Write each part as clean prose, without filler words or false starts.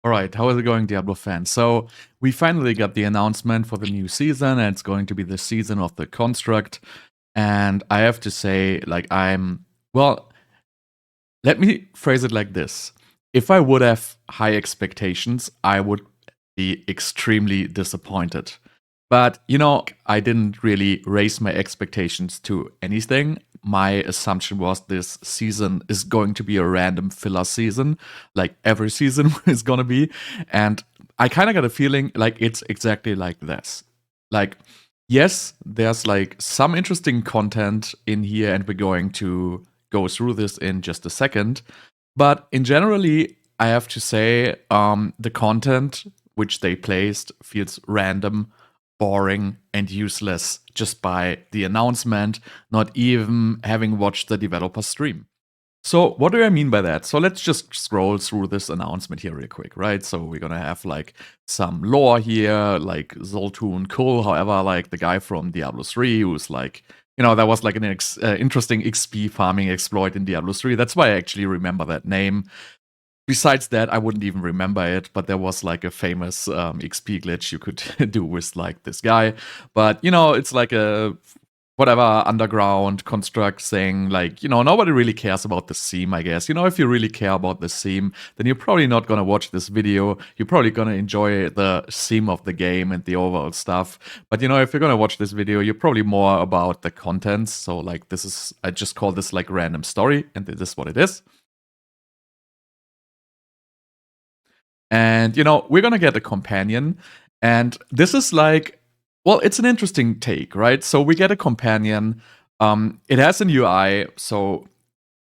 All right, how is it going, Diablo fans? So we finally got the announcement for the new season, and it's going to be the season of the construct. And I have to say, well, let me phrase it like this. If I would have high expectations, I would be extremely disappointed. But, I didn't really raise my expectations to anything. My assumption was this season is going to be a random filler season, like every season is going to be. And I kind of got a feeling like it's exactly like this. Like, yes, there's like some interesting content in here, and we're going to go through this in just a second. But in generally, I have to say, the content which they placed feels random, boring, and useless just by the announcement, not even having watched the developer stream. So, what do I mean by that? So, let's just scroll through this announcement here real quick, right? So, we're gonna have like some lore here, like Zoltun Kull, however, like the guy from Diablo 3 who's like, that was like an interesting XP farming exploit in Diablo 3. That's why I actually remember that name. Besides that, I wouldn't even remember it, but there was like a famous XP glitch you could do with like this guy. But it's like a whatever underground construct thing. Like, nobody really cares about the theme, I guess. If you really care about the theme, then you're probably not gonna watch this video. You're probably gonna enjoy the theme of the game and the overall stuff. But if you're gonna watch this video, you're probably more about the contents. So like I just call this like random story, and this is what it is. And, we're going to get a companion. And this is like, well, it's an interesting take, right? So we get a companion. It has an UI. So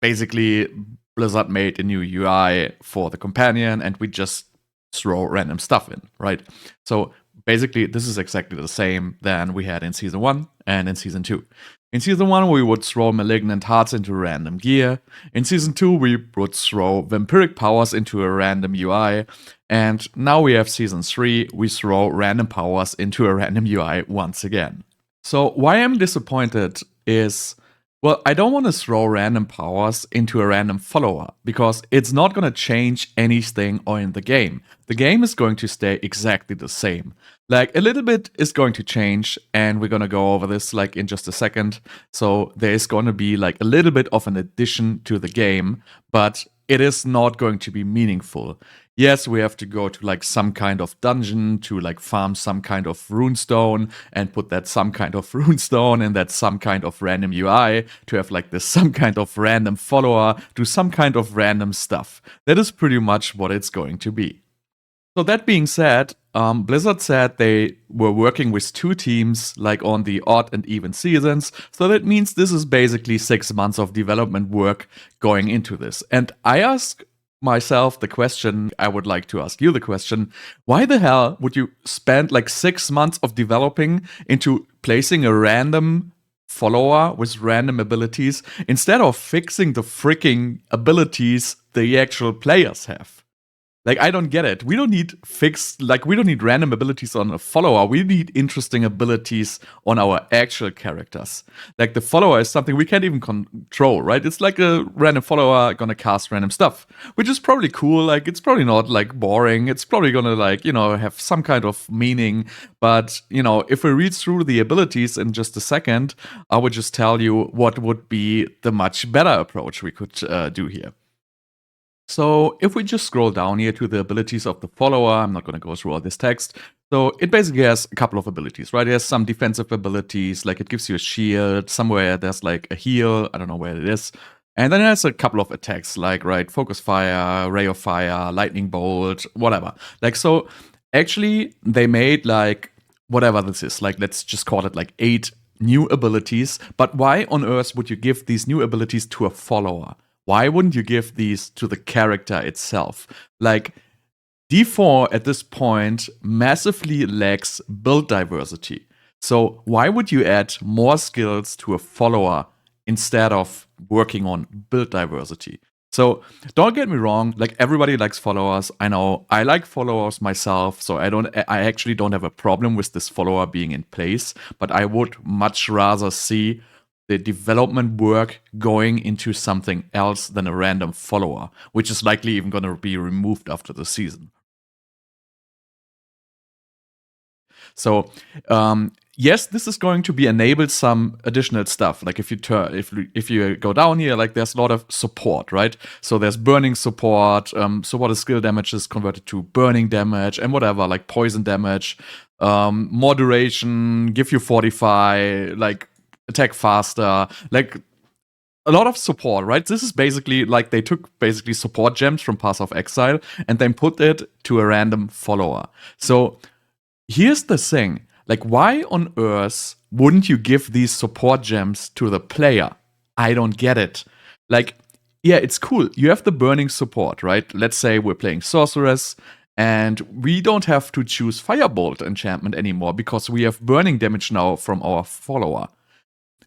basically, Blizzard made a new UI for the companion, and we just throw random stuff in, right? So basically, this is exactly the same than we had in Season 1 and in Season 2. In Season 1, we would throw malignant hearts into random gear. In Season 2, we would throw vampiric powers into a random UI. And now we have Season 3, we throw random powers into a random UI once again. So why I'm disappointed is, well, I don't want to throw random powers into a random follower, because it's not going to change anything or in the game. The game is going to stay exactly the same. Like, a little bit is going to change, and we're going to go over this like in just a second. So there is going to be like a little bit of an addition to the game, but it is not going to be meaningful. Yes, we have to go to like some kind of dungeon to like farm some kind of runestone and put that some kind of runestone in that some kind of random UI to have like this some kind of random follower do some kind of random stuff. That is pretty much what it's going to be. So that being said, Blizzard said they were working with two teams, like on the odd and even seasons. So that means this is basically 6 months of development work going into this. And I ask myself the question, I would like to ask you the question, why the hell would you spend like 6 months of developing into placing a random follower with random abilities instead of fixing the freaking abilities the actual players have? Like, I don't get it. We don't need we don't need random abilities on a follower. We need interesting abilities on our actual characters. Like, the follower is something we can't even control, right? It's like a random follower gonna cast random stuff, which is probably cool. Like, it's probably not like boring. It's probably gonna like, have some kind of meaning. But, if we read through the abilities in just a second, I would just tell you what would be the much better approach we could do here. So if we just scroll down here to the abilities of the follower, I'm not going to go through all this text. So it basically has a couple of abilities, right? It has some defensive abilities, like it gives you a shield. Somewhere there's like a heal. I don't know where it is. And then it has a couple of attacks, like, right, focus fire, ray of fire, lightning bolt, whatever. Like, so actually they made like whatever this is. Like, let's just call it like 8 new abilities. But why on earth would you give these new abilities to a follower? Why wouldn't you give these to the character itself? Like, D4 at this point massively lacks build diversity. So why would you add more skills to a follower instead of working on build diversity? So don't get me wrong, like, everybody likes followers. I know I like followers myself, so I actually don't have a problem with this follower being in place, but I would much rather see the development work going into something else than a random follower, which is likely even going to be removed after the season. So yes, this is going to be enabled some additional stuff. Like if you go down here, like there's a lot of support, right? So there's burning support. Support is skill damage is converted to burning damage and whatever, like poison damage, more duration, give you fortify, like attack faster, like a lot of support, right? This is basically like they took basically support gems from Path of Exile and then put it to a random follower. So here's the thing. Like, why on earth wouldn't you give these support gems to the player? I don't get it. Like, yeah, it's cool. You have the burning support, right? Let's say we're playing Sorceress and we don't have to choose Firebolt enchantment anymore because we have burning damage now from our follower.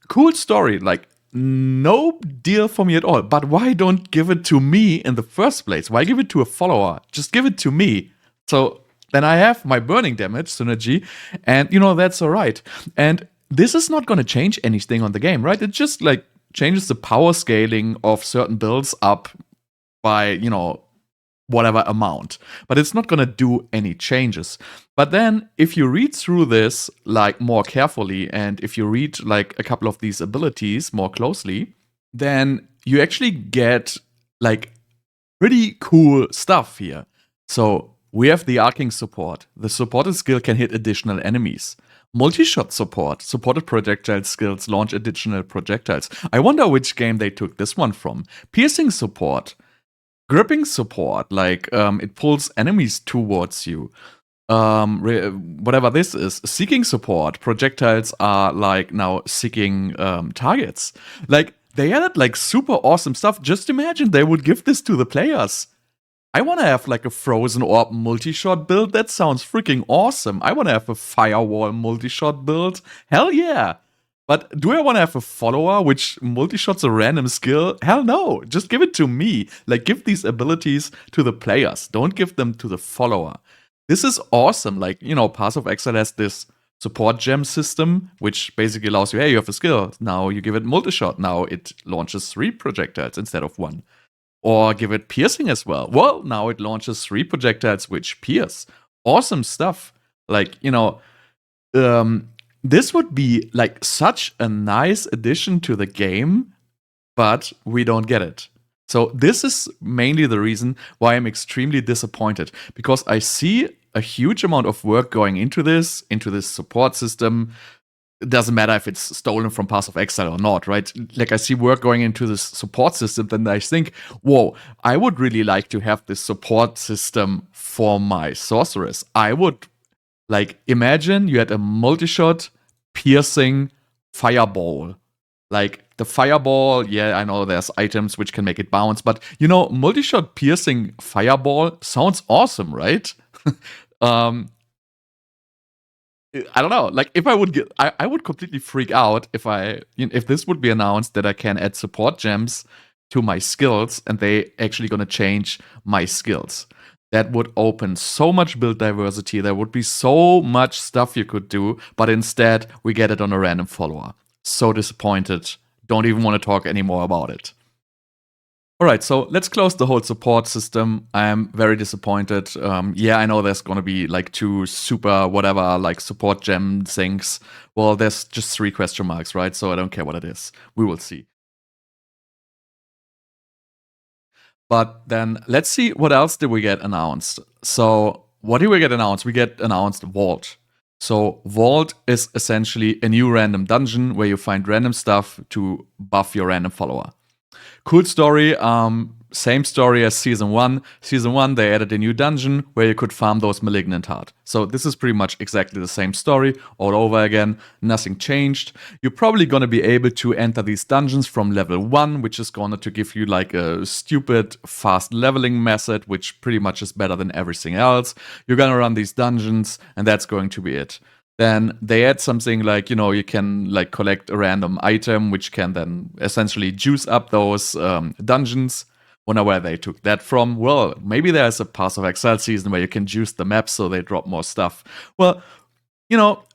Cool story. Like, no deal for me at all. But why don't give it to me in the first place? Why give it to a follower? Just give it to me. So then I have my burning damage synergy, and that's all right. And this is not going to change anything on the game, right? It just like changes the power scaling of certain builds up by whatever amount, but it's not going to do any changes. But then if you read through this like more carefully, and if you read like a couple of these abilities more closely, then you actually get like pretty cool stuff here. So we have the arcing support. The supported skill can hit additional enemies. Multi-shot support. Supported projectile skills launch additional projectiles. I wonder which game they took this one from. Piercing support. Gripping support, like it pulls enemies towards you. Whatever this is. Seeking support. Projectiles are like now seeking targets. Like they added like super awesome stuff. Just imagine they would give this to the players. I want to have like a frozen orb multi-shot build. That sounds freaking awesome. I want to have a firewall multi-shot build. Hell yeah. But do I want to have a follower which multi-shots a random skill? Hell no. Just give it to me. Like, give these abilities to the players. Don't give them to the follower. This is awesome. Like, Path of Exile has this support gem system, which basically allows you, hey, you have a skill. Now you give it multi-shot. Now it launches 3 projectiles instead of 1. Or give it piercing as well. Well, now it launches 3 projectiles which pierce. Awesome stuff. Like, this would be like such a nice addition to the game, but we don't get it. So this is mainly the reason why I'm extremely disappointed, because I see a huge amount of work going into this support system. It doesn't matter if it's stolen from Path of Exile or not, right? Like, I see work going into this support system, then I think, whoa, I would really like to have this support system for my Sorceress. I would, like, imagine you had a multi-shot piercing fireball. Like, the fireball, yeah, I know there's items which can make it bounce, but, multi-shot piercing fireball sounds awesome, right? I don't know. Like, if I would get, I would completely freak out if this would be announced that I can add support gems to my skills and they actually gonna change my skills. That would open so much build diversity. There would be so much stuff you could do, but instead we get it on a random follower. So disappointed. Don't even want to talk anymore about it. All right, so let's close the whole support system. I am very disappointed. Yeah, I know there's gonna be like 2 super whatever like support gem things. Well, there's just 3 question marks, right? So I don't care what it is. We will see. But then let's see what else did we get announced. So what did we get announced? We get announced Vault. So Vault is essentially a new random dungeon where you find random stuff to buff your random follower. Cool story. Same story as Season 1. Season 1, they added a new dungeon where you could farm those Malignant Heart. So this is pretty much exactly the same story all over again. Nothing changed. You're probably going to be able to enter these dungeons from level 1, which is going to give you like a stupid fast leveling method, which pretty much is better than everything else. You're going to run these dungeons, and that's going to be it. Then they add something like, you can like collect a random item, which can then essentially juice up those dungeons. Wonder where they took that from. Well, maybe there's a Path of Exile season where you can juice the map so they drop more stuff. Well,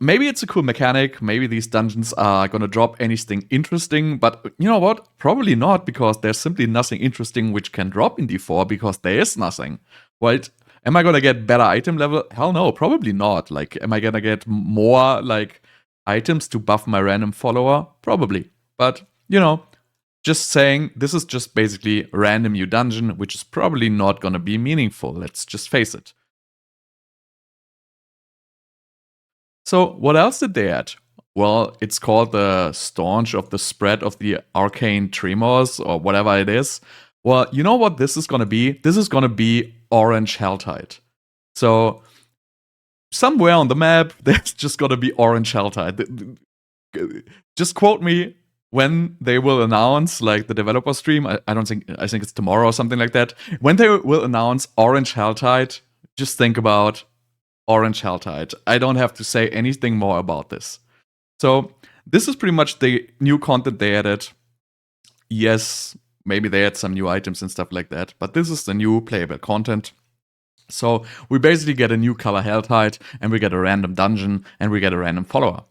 maybe it's a cool mechanic. Maybe these dungeons are gonna drop anything interesting, but you know what? Probably not, because there's simply nothing interesting which can drop in D4 because there is nothing. Right? Am I gonna get better item level? Hell no, probably not. Like, am I gonna get more like items to buff my random follower? Probably. But just saying, this is just basically random new dungeon, which is probably not gonna be meaningful. Let's just face it. So what else did they add? Well, it's called the staunch of the spread of the arcane tremors or whatever it is. Well, you know what this is gonna be? This is gonna be orange Helltide. So somewhere on the map, there's just gonna be orange Helltide. Just quote me when they will announce like the developer stream. I think it's tomorrow or something like that. When they will announce orange Helltide, just think about orange Helltide. I don't have to say anything more about this. So this is pretty much the new content they added. Yes, maybe they add some new items and stuff like that, but this is the new playable content. So we basically get a new color Helltide, and we get a random dungeon, and we get a random follower.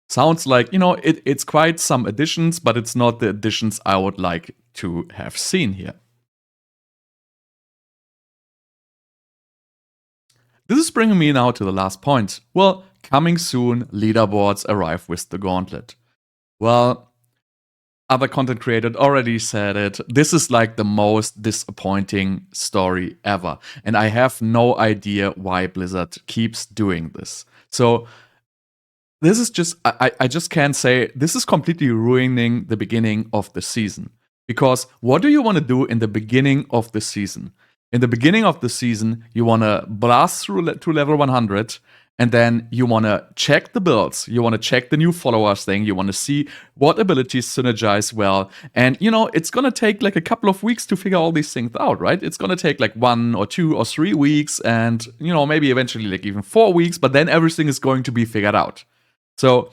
Sounds like, it's quite some additions, but it's not the additions I would like to have seen here. This is bringing me now to the last point. Well, coming soon, leaderboards arrive with the gauntlet. Well, other content creators already said it. This is like the most disappointing story ever. And I have no idea why Blizzard keeps doing this. So this is just, I just can't say, this is completely ruining the beginning of the season. Because what do you want to do in the beginning of the season? In the beginning of the season, you want to blast through to level 100, and then you want to check the builds. You want to check the new followers thing. You want to see what abilities synergize well. And, it's going to take like a couple of weeks to figure all these things out, right? It's going to take like 1 or 2 or 3 weeks and, maybe eventually like even 4 weeks, but then everything is going to be figured out. So,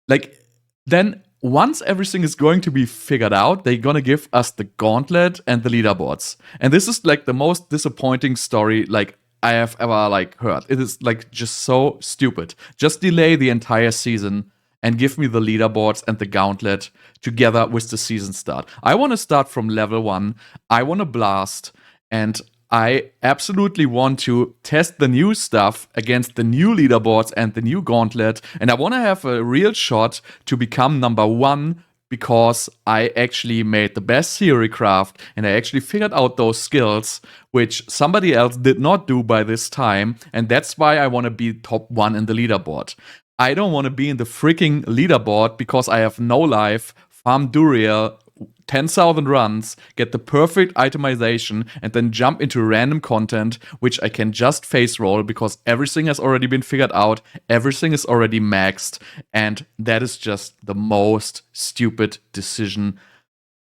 like, then once everything is going to be figured out, they're gonna give us the gauntlet and the leaderboards. And this is like the most disappointing story like I have ever like heard. It is like just so stupid. Just delay the entire season and give me the leaderboards and the gauntlet together with the season start. I want to start from level 1. I want to blast, and I absolutely want to test the new stuff against the new leaderboards and the new gauntlet. And I want to have a real shot to become number 1 because I actually made the best theory craft and I actually figured out those skills, which somebody else did not do by this time. And that's why I want to be top 1 in the leaderboard. I don't want to be in the freaking leaderboard because I have no life, farm Duriel, 10,000 runs, get the perfect itemization, and then jump into random content, which I can just face roll because everything has already been figured out, everything is already maxed, and that is just the most stupid decision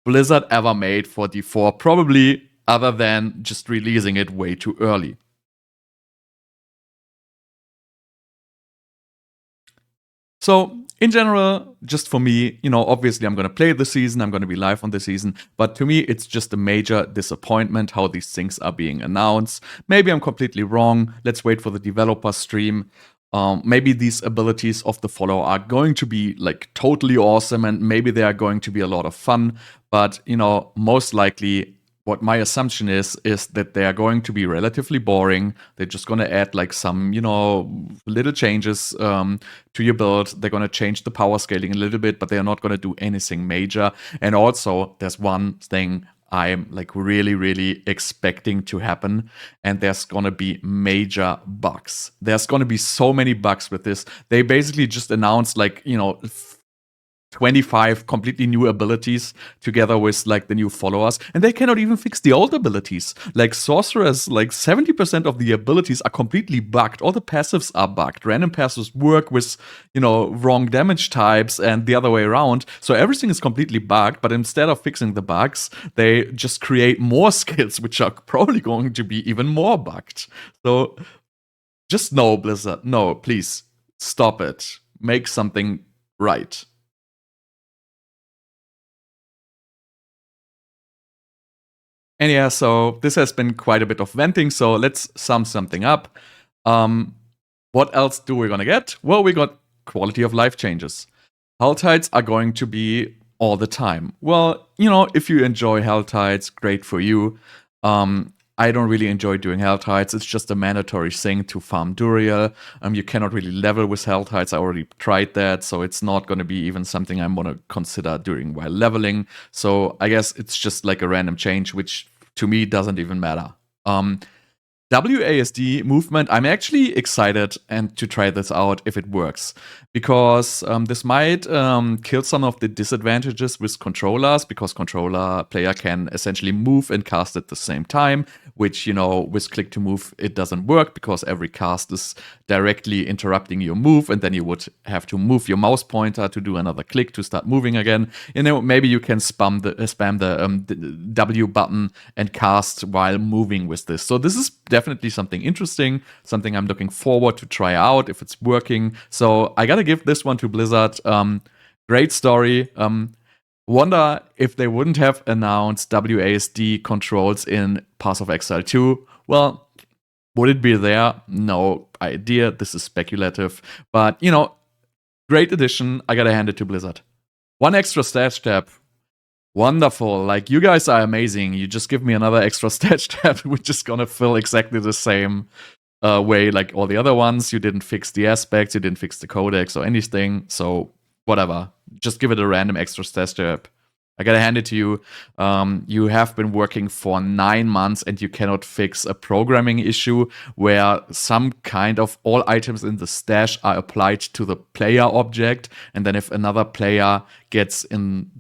Blizzard ever made for D4, probably other than just releasing it way too early. So, in general, just for me, obviously I'm going to play the season, I'm going to be live on the season, but to me, it's just a major disappointment how these things are being announced. Maybe I'm completely wrong. Let's wait for the developer stream. Maybe these abilities of the follower are going to be like totally awesome, and maybe they are going to be a lot of fun, but, most likely what my assumption is that they are going to be relatively boring. They're just going to add like some, little changes to your build. They're going to change the power scaling a little bit, but they are not going to do anything major. And also, there's one thing I'm like really, really expecting to happen, and there's going to be major bugs. There's going to be so many bugs with this. They basically just announced like, 25 completely new abilities together with like the new followers, and they cannot even fix the old abilities. Like sorcerers, like 70% of the abilities are completely bugged. All the passives are bugged. Random passives work with, wrong damage types and the other way around. So everything is completely bugged, but instead of fixing the bugs, they just create more skills, which are probably going to be even more bugged. So just no, Blizzard, no, please stop it. Make something right. And yeah, so this has been quite a bit of venting, so let's sum something up. What else do we gonna get? Well, we got quality of life changes. Helltides are going to be all the time. Well, if you enjoy Helltides, great for you. I don't really enjoy doing Helltides. It's just a mandatory thing to farm Duriel. You cannot really level with Helltides. I already tried that, so it's not going to be even something I'm going to consider doing while leveling. So I guess it's just like a random change, which to me doesn't even matter. WASD movement, I'm actually excited and to try this out if it works, because this might kill some of the disadvantages with controllers, because controller player can essentially move and cast at the same time, which, with click to move, it doesn't work because every cast is directly interrupting your move, and then you would have to move your mouse pointer to do another click to start moving again. Maybe you can spam the W button and cast while moving with this. So this is definitely something interesting, something I'm looking forward to try out if it's working. So I gotta give this one to Blizzard. Great story. Wonder if they wouldn't have announced WASD controls in Path of Exile 2. Well, would it be there? No idea. This is speculative. But, great addition. I gotta hand it to Blizzard. One extra stat tab. Wonderful. Like, you guys are amazing. You just give me another extra stat tab, which is gonna fill exactly the same way like all the other ones. You didn't fix the aspects, you didn't fix the codex or anything. So, whatever. Just give it a random extra stat tab. I gotta hand it to you. You have been working for 9 months and you cannot fix a programming issue where some kind of all items in the stash are applied to the player object. And then if another player gets in,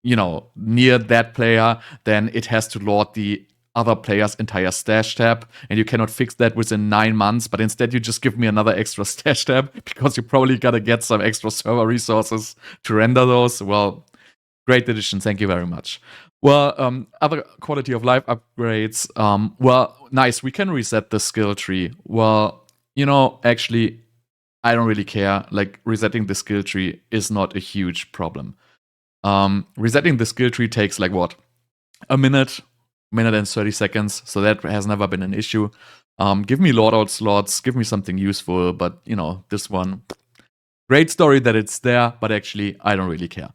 near that player, then it has to load the other player's entire stash tab, and you cannot fix that within 9 months, but instead you just give me another extra stash tab because you probably gotta get some extra server resources to render those. Well, great addition, thank you very much. Well, other quality of life upgrades. Well, nice, we can reset the skill tree. Well, actually, I don't really care. Like, resetting the skill tree is not a huge problem. Resetting the skill tree takes like what? A minute and 30 seconds, so that has never been an issue. Give me loadout slots, give me something useful, but this one, great story that it's there, but actually I don't really care.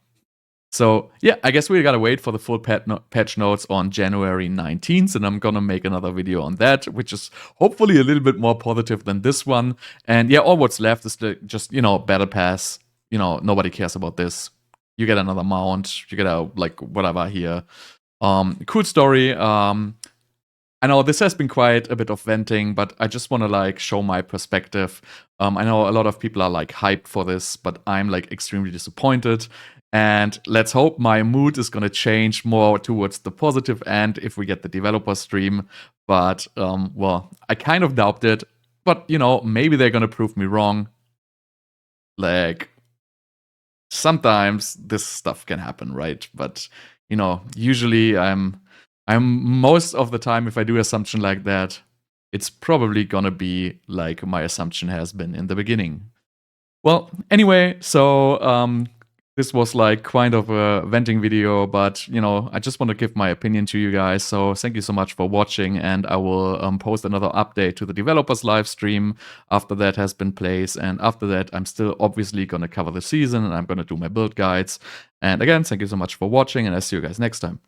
So yeah, I guess we gotta wait for the full patch notes on January 19th, and I'm gonna make another video on that, which is hopefully a little bit more positive than this one. And yeah, all what's left is just battle pass. Nobody cares about this. You get another mount, you get a whatever here. Cool story. I know this has been quite a bit of venting, but I just want to show my perspective. I know a lot of people are hyped for this, but I'm extremely disappointed. And let's hope my mood is going to change more towards the positive end if we get the developer stream. But well, I kind of doubt it. But maybe they're going to prove me wrong. Sometimes this stuff can happen, right? But usually I'm most of the time, if I do assumption like that, it's probably gonna be like my assumption has been in the beginning. Well, anyway, so this was kind of a venting video, but I just want to give my opinion to you guys. So thank you so much for watching, and I will post another update to the developers live stream after that has been placed. And after that, I'm still obviously gonna cover the season, and I'm gonna do my build guides. And again, thank you so much for watching, and I'll see you guys next time.